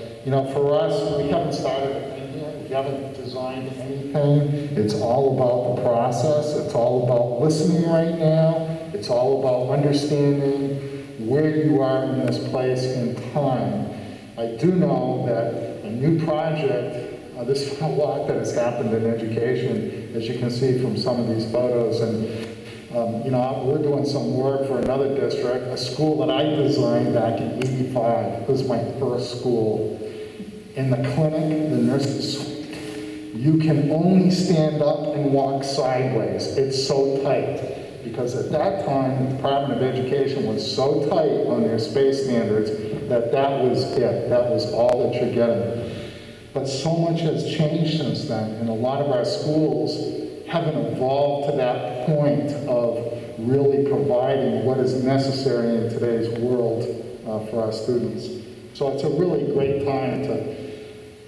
for us, we haven't started anything yet. We haven't designed anything. It's all about the process. It's all about listening right now. It's all about understanding where you are in this place in time. I do know that a new project, there's a lot that has happened in education, as you can see from some of these photos. And we're doing some work for another district, a school that I designed back in '85. It was my first school. In the clinic, the nurses suite, you can only stand up and walk sideways. It's so tight. Because at that time, the Department of Education was so tight on their space standards that was it. That was all that you're getting. But so much has changed since then, and a lot of our schools haven't evolved to that point of really providing what is necessary in today's world for our students. So it's a really great time to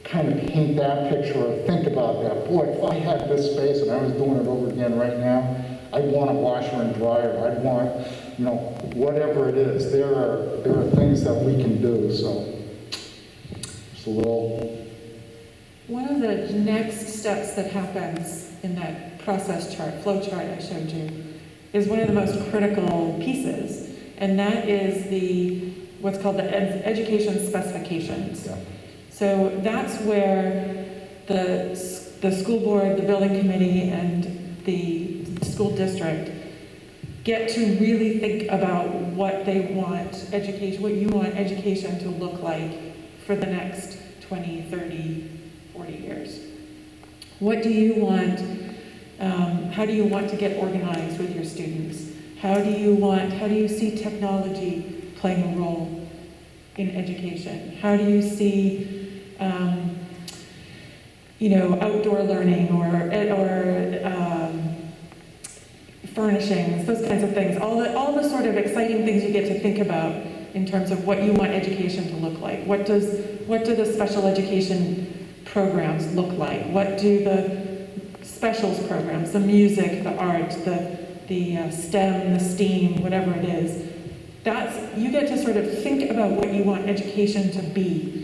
kind of paint that picture or think about that. Boy, if I had this space and I was doing it over again right now, I'd want a washer and dryer. I'd want, whatever it is. There are things that we can do. So just a little. One of the next steps that happens in that process chart, flow chart I showed you, is one of the most critical pieces, and that is what's called the education specifications. Yeah. So that's where the school board, the building committee, and the school district get to really think about what they want education, what you want education to look like for the next 20, 30, 40 years. What do you want, how do you want to get organized with your students? How do you see technology playing a role in education? How do you see, outdoor learning or furnishings, those kinds of things, all the sort of exciting things you get to think about in terms of what you want education to look like. What do the special education programs look like? What do the specials programs, the music, the art, the STEM, the STEAM, whatever it is, you get to sort of think about what you want education to be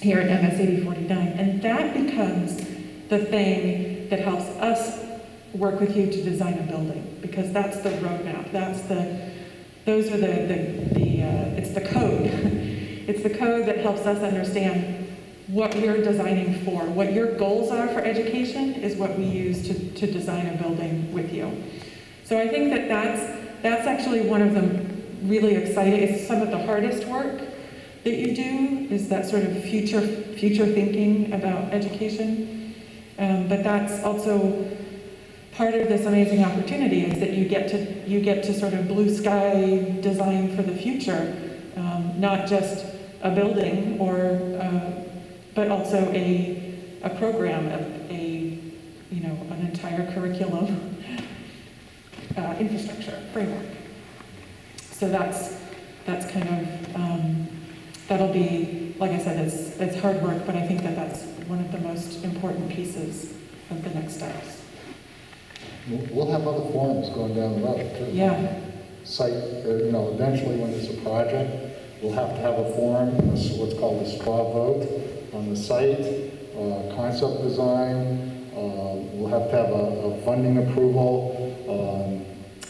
here at MSAD 49, and that becomes the thing that helps us work with you to design a building, because that's the roadmap. It's the code. It's the code that helps us understand what you're designing for. What your goals are for education is what we use to design a building with you. So I think that's actually one of the really exciting, it's some of the hardest work that you do, is that sort of future thinking about education. But that's also part of this amazing opportunity, is that you get to sort of blue sky design for the future, not just a building but also a program, an entire curriculum, infrastructure framework. So that's kind of that'll be, like I said, it's hard work, but I think that's one of the most important pieces of the next steps. We'll have other forums going down the road too. Yeah. Site, eventually when it's a project, we'll have to have a forum, what's called a straw vote on the site, concept design, we'll have to have a funding approval,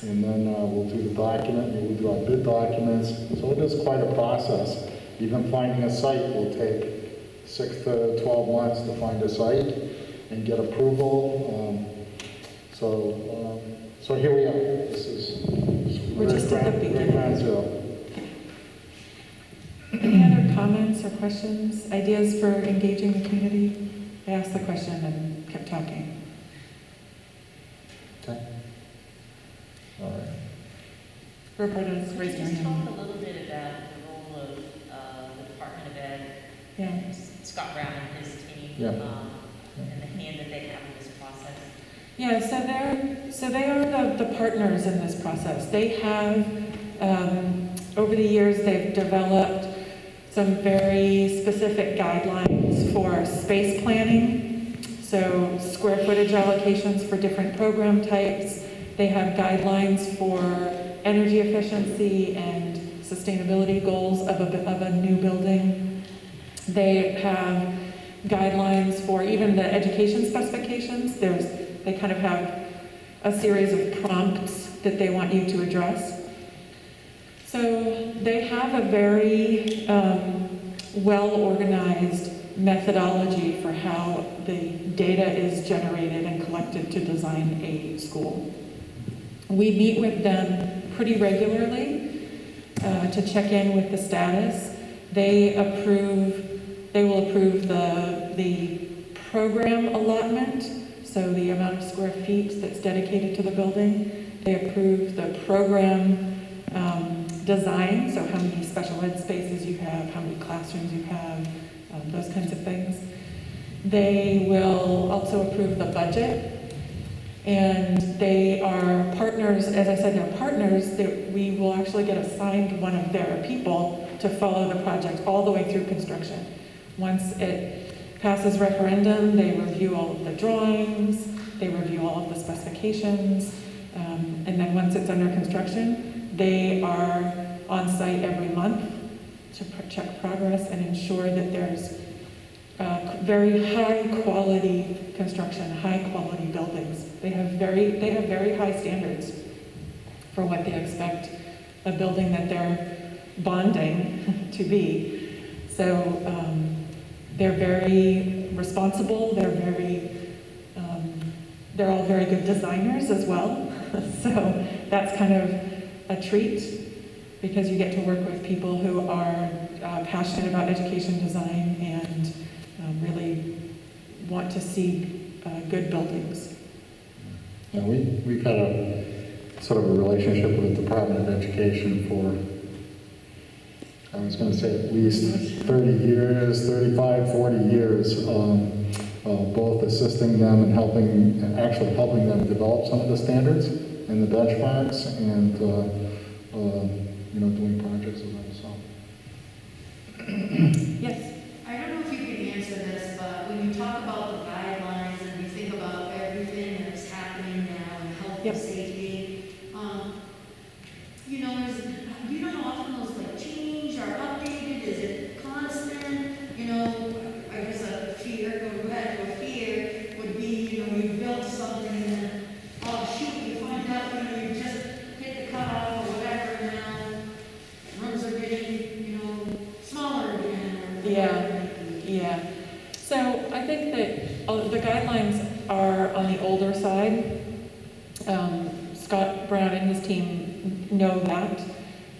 and then we'll do the document, we'll do our bid documents. So it is quite a process. Even finding a site will take 6 to 12 months to find a site and get approval. So here we are. We're just at the beginning. Ground zero. Any other comments or questions, ideas for engaging the community? I asked the question and kept talking. Okay. All right. Roberta's Could raised you her just talk hand. a little bit about the role of the Department of Ed, Yeah. Scott Brown and his team, Yeah. and the hand that they have in this process? Yeah, so they are the partners in this process. They have, over the years, they've developed some very specific guidelines for space planning. So square footage allocations for different program types. They have guidelines for energy efficiency and sustainability goals of a new building. They have guidelines for even the education specifications. They kind of have a series of prompts that they want you to address. So they have a very well-organized methodology for how the data is generated and collected to design a school. We meet with them pretty regularly to check in with the status. They will approve the program allotment, so the amount of square feet that's dedicated to the building. They approve the program design, so how many special ed spaces you have, how many classrooms you have, those kinds of things. They will also approve the budget, and they are partners. As I said, they're partners. We will actually get assigned one of their people to follow the project all the way through construction. Once it passes referendum, they review all of the drawings, they review all of the specifications, and then once it's under construction, they are on site every month to check progress and ensure that there's very high quality construction, high quality buildings. They have very high standards for what they expect a building that they're bonding to be. So they're very responsible, they're all very good designers as well. So that's kind of a treat, because you get to work with people who are passionate about education design and really want to see good buildings. And we've had a sort of a relationship with the Department of Education for, I was going to say at least 30 years, 35, 40 years, both assisting them and actually helping them develop some of the standards and the benchmarks, and doing projects with them. So. Yes? I don't know if you can answer this, but when you talk about the guidelines and you think about everything that's happening now in health Yep. and safety, do you know how often those like change or updated? Is it constant? I guess a fear, go back to a fear would be, you built something and then, oh shoot, you find out, you just hit the cutoff or whatever, and now rooms are getting, smaller again. Or Yeah. So I think that the guidelines are on the older side. Scott Brown and his team know that.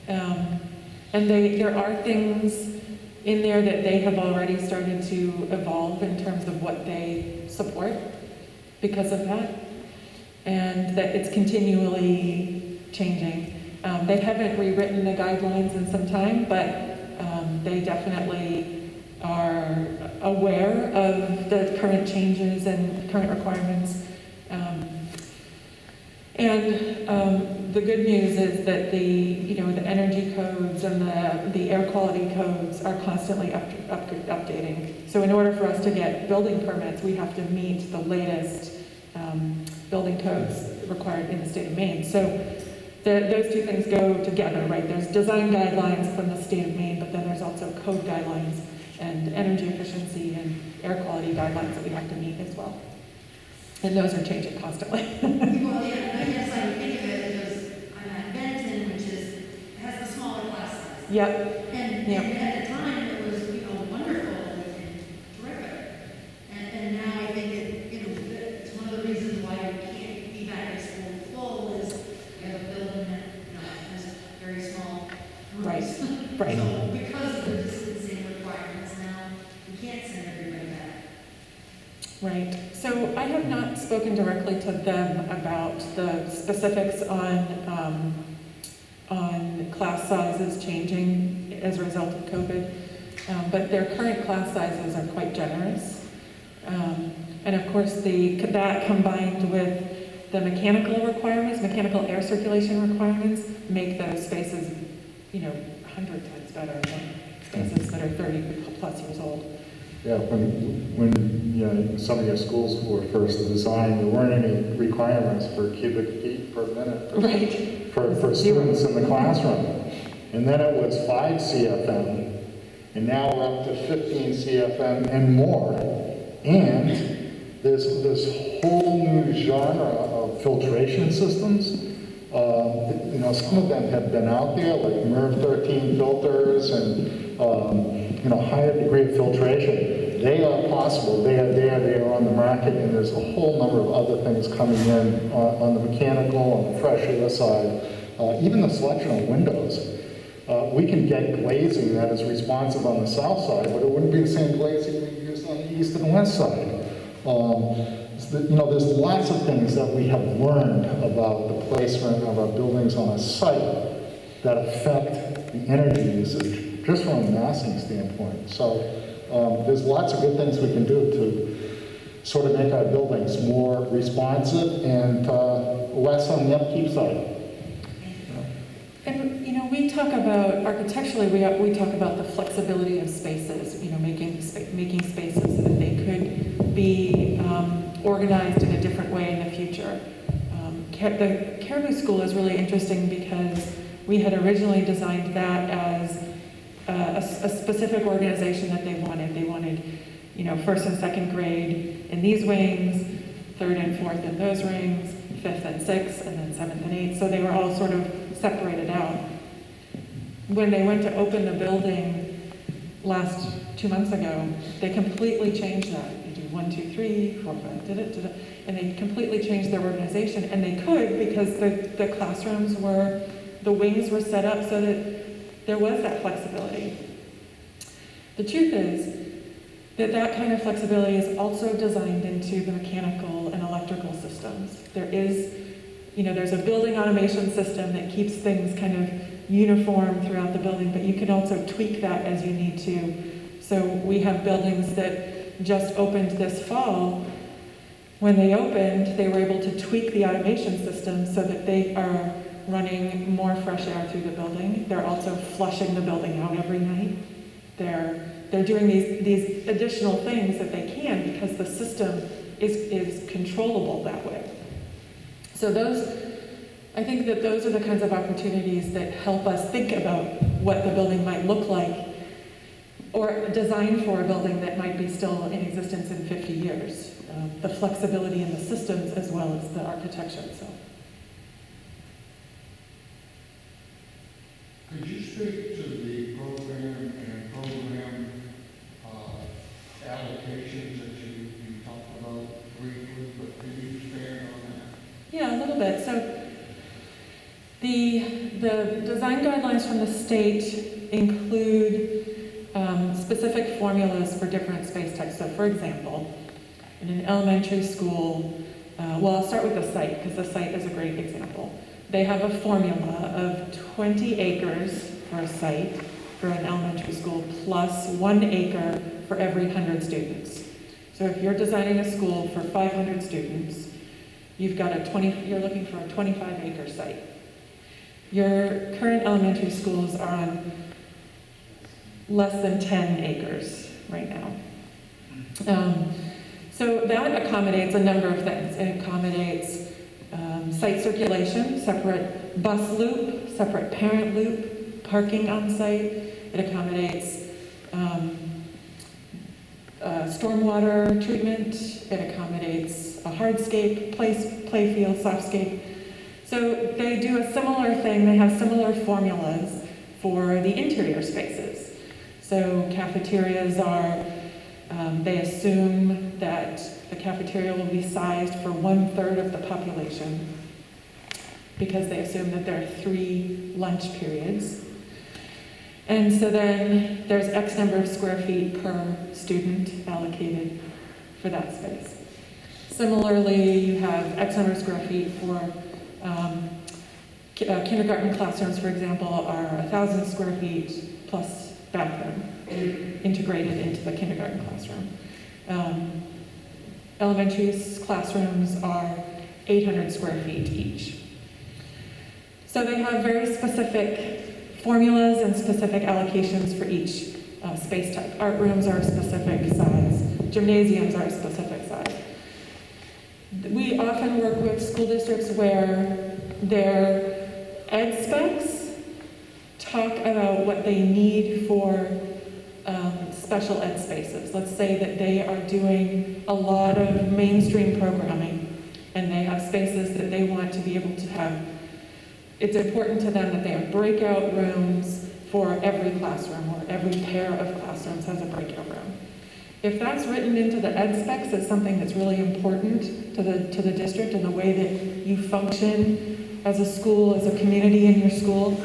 And there are things in there that they have already started to evolve in terms of what they support because of that. And that it's continually changing. They haven't rewritten the guidelines in some time, but they definitely are aware of the current changes and current requirements. The good news is that the energy codes and the air quality codes are constantly updating. So in order for us to get building permits, we have to meet the latest building codes required in the state of Maine. So those two things go together, right? There's design guidelines from the state of Maine, but then there's also code guidelines and energy efficiency and air quality guidelines that we have to meet as well. And those are changing constantly. Well, yeah, I guess I think of it because I'm at Benton, which has the smaller class size. Yep. And at the time, it was, wonderful and terrific. And now I think it's one of the reasons why we can't be back at school full is we have a building that, has very small rooms. Right. So because of the distancing requirements now, we can't send everybody back. Right. So I have not spoken directly to them about the specifics on class sizes changing as a result of COVID, but their current class sizes are quite generous. And of course, that combined with the mechanical requirements, mechanical air circulation requirements, make those spaces, 100 times better than spaces that are 30 plus years old. Yeah, when some of your schools were first designed, there weren't any requirements for cubic feet per minute Right. for students in the classroom. And then it was 5 CFM, and now we're up to 15 CFM and more. And there's this whole new genre of filtration systems. Some of them have been out there, like MERV 13 filters and higher degree of filtration. They are possible. They are on the market, and there's a whole number of other things coming in on the mechanical, on the fresh air side, even the selection of windows. We can get glazing that is responsive on the south side, but it wouldn't be the same glazing we use on the east and west side. There's lots of things that we have learned about the placement of our buildings on a site that affect the energy usage, just from a massing standpoint. So there's lots of good things we can do to sort of make our buildings more responsive and less on the upkeep side. And we talk about architecturally, we talk about the flexibility of spaces. Making spaces so that they could be organized in a different way in the future. The Caribou School is really interesting because we had originally designed that as a specific organization that they wanted. They wanted, first and second grade in these wings, third and fourth in those rings, fifth and sixth, and then seventh and eighth. So they were all sort of separated out. When they went to open the building 2 months ago, they completely changed that. 1, 2, 3, 4, 5, and they completely changed their organization, and they could because the classrooms the wings were set up so that there was that flexibility. The truth is that kind of flexibility is also designed into the mechanical and electrical systems. There's a building automation system that keeps things kind of uniform throughout the building, but you can also tweak that as you need to. So we have buildings that just opened this fall. When they opened, they were able to tweak the automation system so that they are running more fresh air through the building. They're also flushing the building out every night. They're doing these additional things that they can because the system is controllable that way. So I think that those are the kinds of opportunities that help us think about what the building might look like or design for a building that might be still in existence in 50 years. The flexibility in the systems as well as the architecture itself. Could you speak to the program allocations that you talked about briefly, but could you expand on that? Yeah, a little bit. So the design guidelines from the state include specific formulas for different space types. So for example, in an elementary school, I'll start with the site because the site is a great example. They have a formula of 20 acres for a site for an elementary school plus 1 acre for every 100 students. So if you're designing a school for 500 students, you're looking for a 25-acre site. Your current elementary schools are on less than 10 acres right now. So that accommodates a number of things. It accommodates site circulation, separate bus loop, separate parent loop, parking on site. It accommodates stormwater treatment. It accommodates a hardscape, playfield, softscape. So they do a similar thing. They have similar formulas for the interior spaces. So cafeterias they assume that the cafeteria will be sized for 1/3 of the population because they assume that there are 3 lunch periods. And so then there's X number of square feet per student allocated for that space. Similarly, you have X number of square feet for kindergarten classrooms, for example, are 1,000 square feet plus bathroom integrated into the kindergarten classroom. Elementary classrooms are 800 square feet each. So they have very specific formulas and specific allocations for each space type. Art rooms are a specific size. Gymnasiums are a specific size. We often work with school districts where their ed specs talk about what they need for special ed spaces. Let's say that they are doing a lot of mainstream programming and they have spaces that they want to be able to have. It's important to them that they have breakout rooms for every classroom, or every pair of classrooms has a breakout room. If that's written into the ed specs as something that's really important to the district and the way that you function as a school, as a community in your school,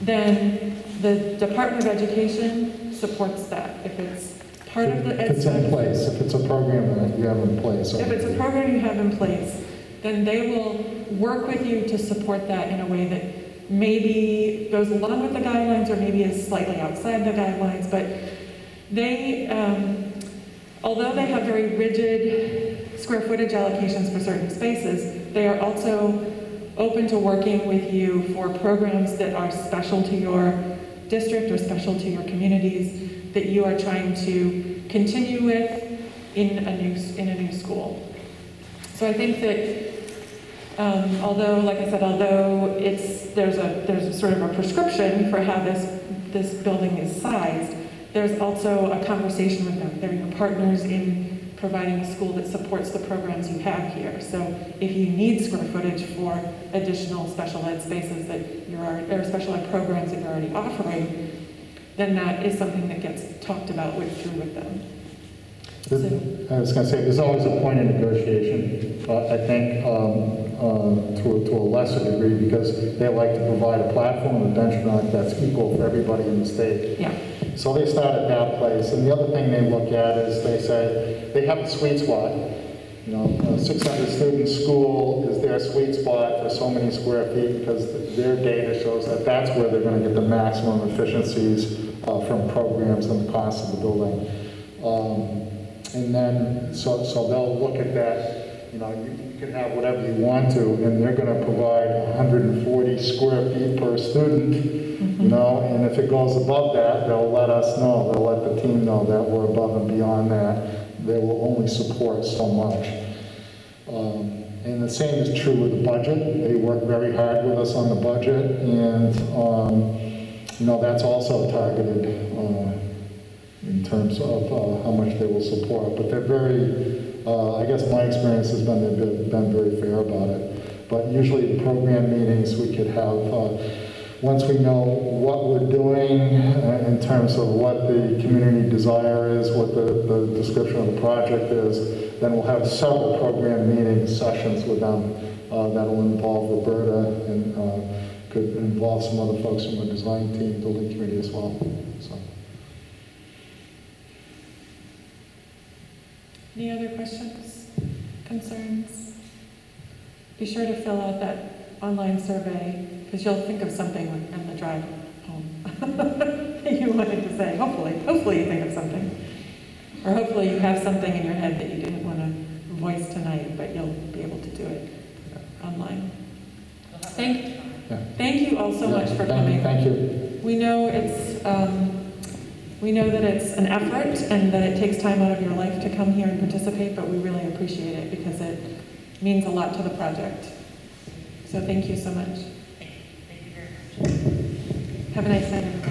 then the Department of Education supports that. If it's part of the ed If it's in place, if it's a program that you have in place. If it's a program you have in place, then they will work with you to support that in a way that maybe goes along with the guidelines or maybe is slightly outside the guidelines. But they, although they have very rigid square footage allocations for certain spaces, they are also open to working with you for programs that are special to your district or special to your communities that you are trying to continue with in a new school. So I think that although, like I said, there's a sort of a prescription for how this building is sized, there's also a conversation with them. They're your partners in providing a school that supports the programs you have here. So if you need square footage for additional special ed spaces or special ed programs that you're already offering, then that is something that gets talked about through with them. I was going to say, there's always a point of negotiation, I think, to a lesser degree, because they like to provide a platform, a benchmark that's equal for everybody in the state. Yeah. So they start at that place, and the other thing they look at is they say, they have a sweet spot. You know, a 600 student school is their sweet spot for so many square feet, because their data shows that that's where they're going to get the maximum efficiencies from programs and the cost of the building. And then, so they'll look at that, you know, you can have whatever you want to, and they're gonna provide 140 square feet per student, you know, and if it goes above that, they'll let us know, they'll let the team know that we're above and beyond that. They will only support so much. And the same is true with the budget. They work very hard with us on the budget, and, you know, that's also targeted, in terms of how much they will support. But they're very, I guess my experience has been they've been very fair about it. But usually the program meetings we could have, once we know what we're doing in terms of what the community desire is, what the description of the project is, then we'll have several program meeting sessions with them that'll involve Roberta and could involve some other folks from the design team, building committee as well. So. Any other questions, concerns? Be sure to fill out that online survey, because you'll think of something on the drive home that you wanted to say. Hopefully you think of something. Or hopefully you have something in your head that you didn't want to voice tonight, but you'll be able to do it online. Thank you all so much for coming. Thank you. We know that it's an effort and that it takes time out of your life to come here and participate, but we really appreciate it because it means a lot to the project. So thank you so much. Thank you very much. Have a nice night, everyone.